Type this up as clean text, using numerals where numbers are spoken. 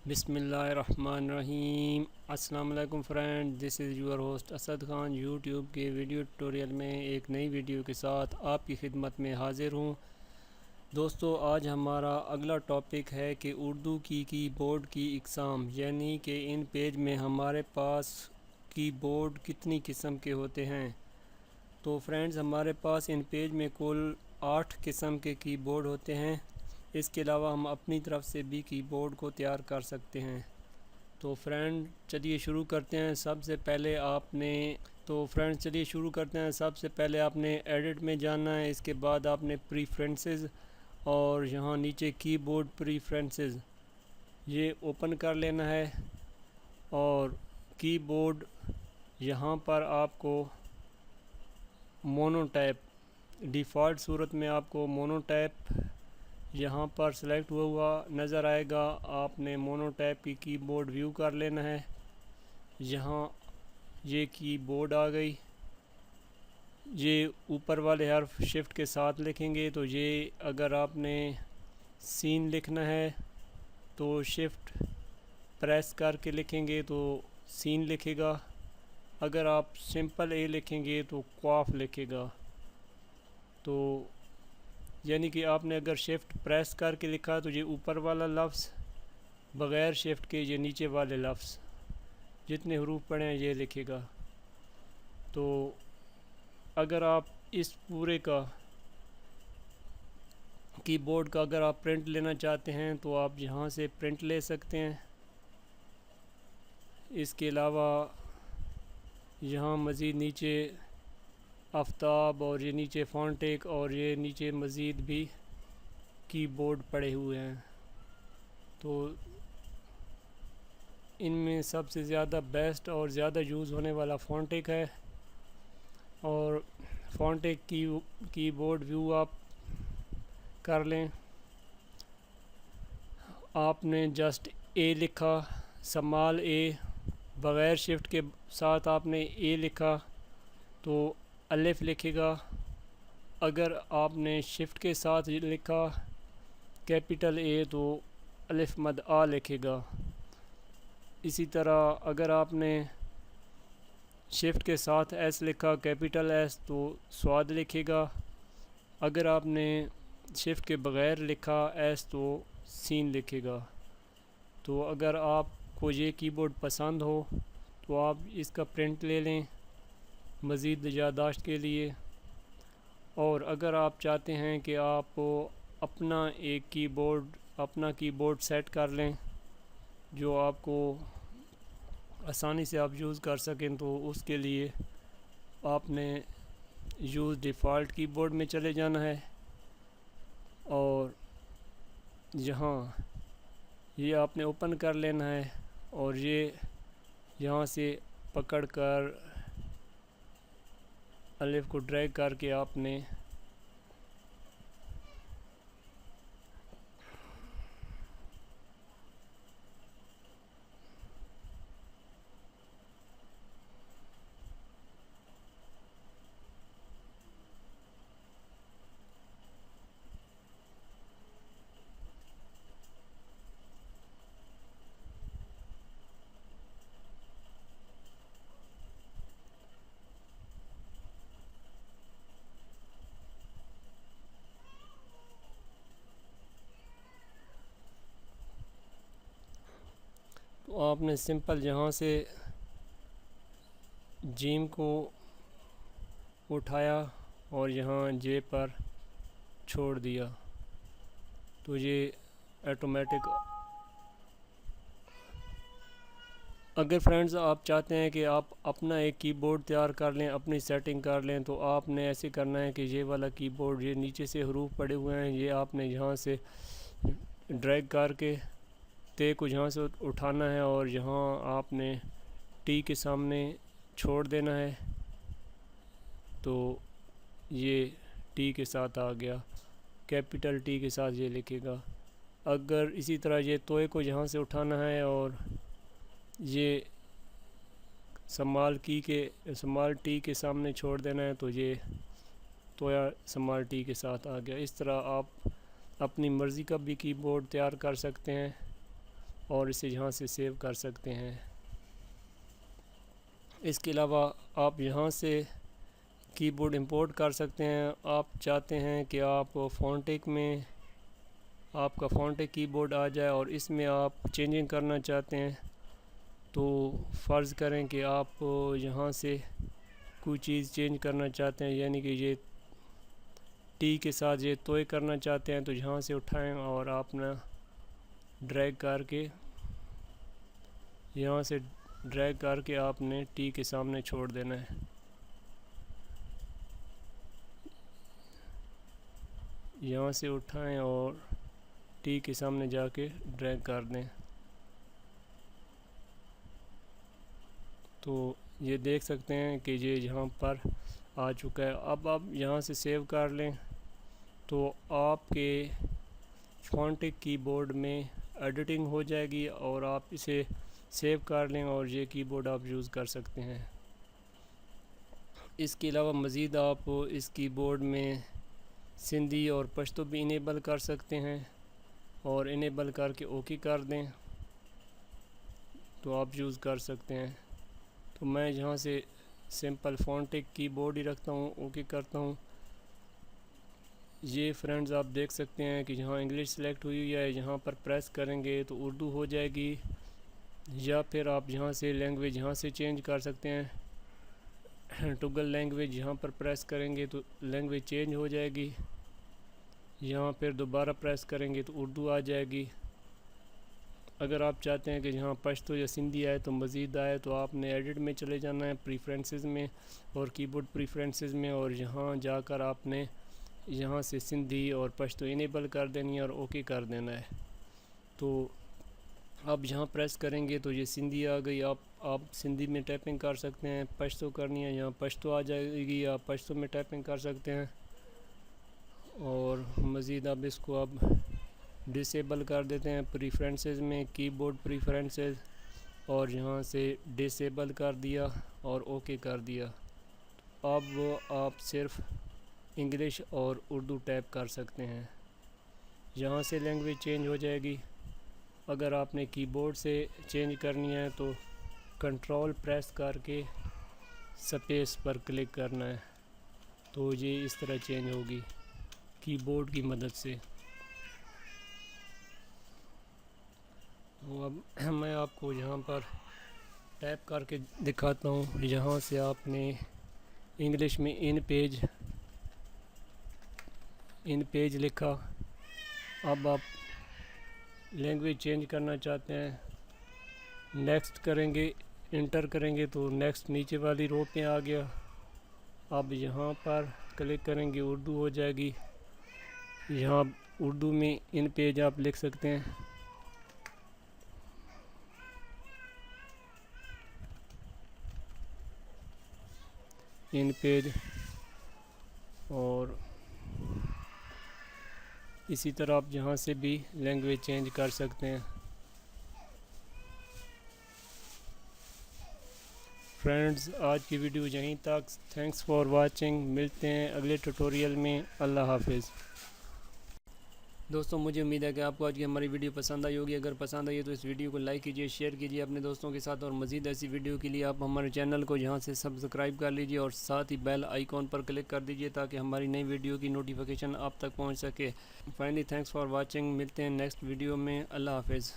بسم اللہ الرحمن الرحیم۔ السلام علیکم friend, this is your host Asad Khan YouTube کے ویڈیو ٹیوٹوریل میں ایک نئی ویڈیو کے ساتھ آپ کی خدمت میں حاضر ہوں۔ دوستو، آج ہمارا اگلا ٹاپک ہے کہ اردو کی بورڈ کی اقسام، یعنی کہ ان پیج میں ہمارے پاس کی بورڈ کتنی قسم کے ہوتے ہیں۔ تو فرینڈز، ہمارے پاس ان پیج میں کل 8 قسم کے کی بورڈ ہوتے ہیں۔ اس کے علاوہ ہم اپنی طرف سے بھی کی بورڈ کو تیار کر سکتے ہیں۔ تو فرینڈ چلیے شروع کرتے ہیں۔ سب سے پہلے آپ نے ایڈٹ میں جانا ہے۔ اس کے بعد آپ نے پریفرنسز اور یہاں نیچے کی بورڈ پریفرنسز یہ اوپن کر لینا ہے، اور کی بورڈ یہاں پر آپ کو مونو ٹائپ ڈیفالٹ صورت میں آپ کو مونو ٹائپ یہاں پر سلیکٹ ہوا نظر آئے گا۔ آپ نے مونو ٹائپ کی بورڈ ویو کر لینا ہے۔ یہاں یہ کی بورڈ آ گئی۔ یہ اوپر والے حرف شفٹ کے ساتھ لکھیں گے تو یہ، اگر آپ نے سین لکھنا ہے تو شفٹ پریس کر کے لکھیں گے تو سین لکھے گا۔ اگر آپ سمپل اے لکھیں گے تو قاف لکھے گا۔ تو یعنی کہ آپ نے اگر شفٹ پریس کر کے لکھا تو یہ اوپر والا لفظ، بغیر شفٹ کے یہ نیچے والے لفظ جتنے حروف پڑے ہیں یہ لکھے گا۔ تو اگر آپ اس پورے کا کی بورڈ کا اگر آپ پرنٹ لینا چاہتے ہیں تو آپ یہاں سے پرنٹ لے سکتے ہیں۔ اس کے علاوہ یہاں مزید نیچے آفتاب اور یہ نیچے فونٹیک اور یہ نیچے مزید بھی کی بورڈ پڑے ہوئے ہیں۔ تو ان میں سب سے زیادہ بیسٹ اور زیادہ یوز ہونے والا فونٹیک ہے، اور فونٹیک کی بورڈ ویو آپ کر لیں۔ آپ نے جسٹ اے لکھا، سمال اے، بغیر شفٹ کے ساتھ آپ نے اے لکھا تو الف لکھے گا۔ اگر آپ نے شفٹ کے ساتھ لکھا کیپٹل اے تو الف مد آ لکھے گا۔ اسی طرح اگر آپ نے شفٹ کے ساتھ ایس لکھا کیپٹل ایس تو سواد لکھے گا۔ اگر آپ نے شفٹ کے بغیر لکھا ایس تو سین لکھے گا۔ تو اگر آپ کو یہ کی بورڈ پسند ہو تو آپ اس کا پرنٹ لے لیں مزید یادداشت کے لیے، اور اگر آپ چاہتے ہیں کہ آپ اپنا کی بورڈ سیٹ کر لیں جو آپ کو آسانی سے آپ یوز کر سکیں، تو اس کے لیے آپ نے یوز ڈیفالٹ کی بورڈ میں چلے جانا ہے، اور یہاں یہ آپ نے اوپن کر لینا ہے، اور یہ یہاں سے پکڑ کر الف کو ڈریگ کر کے آپ نے سمپل یہاں سے جیم کو اٹھایا اور یہاں جے پر چھوڑ دیا تو یہ آٹومیٹک۔ اگر فرینڈز آپ چاہتے ہیں کہ آپ اپنا ایک کی بورڈ تیار کر لیں، اپنی سیٹنگ کر لیں، تو آپ نے ایسے کرنا ہے کہ یہ والا کی بورڈ، یہ نیچے سے حروف پڑے ہوئے ہیں، یہ آپ نے یہاں سے ڈریگ کر کے تے کو یہاں سے اٹھانا ہے، اور یہاں آپ نے ٹی کے سامنے چھوڑ دینا ہے تو یہ ٹی کے ساتھ آ گیا، کیپٹل ٹی کے ساتھ یہ لکھے گا۔ اگر اسی طرح یہ توئے کو یہاں سے اٹھانا ہے اور یہ سمال ٹی کے سامنے چھوڑ دینا ہے تو یہ تویا سمال ٹی کے ساتھ آ گیا۔ اس طرح آپ اپنی مرضی کا بھی کی بورڈ تیار کر سکتے ہیں، اور اسے یہاں سے سیو کر سکتے ہیں۔ اس کے علاوہ آپ یہاں سے کی بورڈ امپورٹ کر سکتے ہیں۔ آپ چاہتے ہیں کہ آپ فونٹک میں آپ کا فونٹک کی بورڈ آ جائے اور اس میں آپ چینجنگ کرنا چاہتے ہیں، تو فرض کریں کہ آپ یہاں سے کوئی چیز چینج کرنا چاہتے ہیں، یعنی کہ یہ ٹی کے ساتھ یہ توئے کرنا چاہتے ہیں، تو یہاں سے اٹھائیں اور آپ نے ڈریگ کر کے یہاں سے ڈریگ کر کے آپ نے ٹی کے سامنے چھوڑ دینا ہے۔ یہاں سے اٹھائیں اور ٹی کے سامنے جا کے ڈریگ کر دیں، تو یہ دیکھ سکتے ہیں کہ یہ یہاں پر آ چکا ہے۔ اب آپ یہاں سے سیو کر لیں تو آپ کے فونٹک کی بورڈ میں ایڈیٹنگ ہو جائے گی اور آپ اسے سیو کر لیں اور یہ کی بورڈ آپ یوز کر سکتے ہیں۔ اس کے علاوہ مزید آپ اس کی بورڈ میں سندھی اور پشتو بھی انیبل کر سکتے ہیں، اور انیبل کر کے اوکے کر دیں تو آپ یوز کر سکتے ہیں۔ تو میں یہاں سے سمپل فونٹک کی بورڈ ہی رکھتا ہوں، اوکے کرتا ہوں۔ یہ فرینڈز آپ دیکھ سکتے ہیں کہ یہاں انگلش سلیکٹ ہوئی ہے، یہاں پر پریس کریں گے تو اردو ہو جائے گی، یا پھر آپ یہاں سے لینگویج یہاں سے چینج کر سکتے ہیں۔ ٹگل لینگویج یہاں پر پریس کریں گے تو لینگویج چینج ہو جائے گی، یہاں پھر دوبارہ پریس کریں گے تو اردو آ جائے گی۔ اگر آپ چاہتے ہیں کہ یہاں پشتو یا سندھی آئے تو مزید آئے تو آپ نے ایڈٹ میں چلے جانا ہے، پریفرنسز میں اور کی بورڈ پریفرنسز میں، اور یہاں جا کر آپ نے یہاں سے سندھی اور پشتو انیبل کر دینی ہے اور اوکے کر دینا ہے۔ تو آپ یہاں پریس کریں گے تو یہ سندھی آ گئی، آپ سندھی میں ٹائپنگ کر سکتے ہیں۔ پشتو کرنی ہے، یہاں پشتو آ جائے گی، آپ پشتو میں ٹائپنگ کر سکتے ہیں، اور مزید آپ اس کو اب ڈسیبل کر دیتے ہیں پریفرنسز میں، کی بورڈ پریفرنسز، اور یہاں سے ڈسیبل کر دیا اور اوکے کر دیا۔ اب آپ صرف انگلش اور اردو ٹائپ کر سکتے ہیں، یہاں سے لینگویج چینج ہو جائے گی۔ اگر آپ نے کی بورڈ سے چینج کرنی ہے تو کنٹرول پریس کر کے سپیس پر کلک کرنا ہے، تو یہ اس طرح چینج ہوگی کی بورڈ کی مدد سے۔ اب میں آپ کو یہاں پر ٹائپ کر کے دکھاتا ہوں۔ یہاں سے آپ نے انگلش میں ان پیج لکھا، اب آپ لینگویج چینج کرنا چاہتے ہیں، نیکسٹ کریں گے، انٹر کریں گے تو نیکسٹ نیچے والی رو پہ آ گیا۔ اب یہاں پر کلک کریں گے، اردو ہو جائے گی، یہاں اردو میں ان پیج آپ لکھ سکتے ہیں۔ ان پیج، اور اسی طرح آپ یہاں سے بھی لینگویج چینج کر سکتے ہیں۔ فرینڈز، آج کی ویڈیو یہیں تک، تھینکس فار واچنگ، ملتے ہیں اگلے ٹیوٹوریل میں، اللہ حافظ۔ دوستوں، مجھے امید ہے کہ آپ کو آج کی ہماری ویڈیو پسند آئی ہوگی۔ اگر پسند آئی ہے تو اس ویڈیو کو لائک کیجئے، شیئر کیجئے اپنے دوستوں کے ساتھ، اور مزید ایسی ویڈیو کے لیے آپ ہمارے چینل کو یہاں سے سبسکرائب کر لیجئے اور ساتھ ہی بیل آئیکن پر کلک کر دیجئے تاکہ ہماری نئی ویڈیو کی نوٹیفیکیشن آپ تک پہنچ سکے۔ فائنلی تھینکس فار واچنگ، ملتے ہیں نیکسٹ ویڈیو میں، اللہ حافظ۔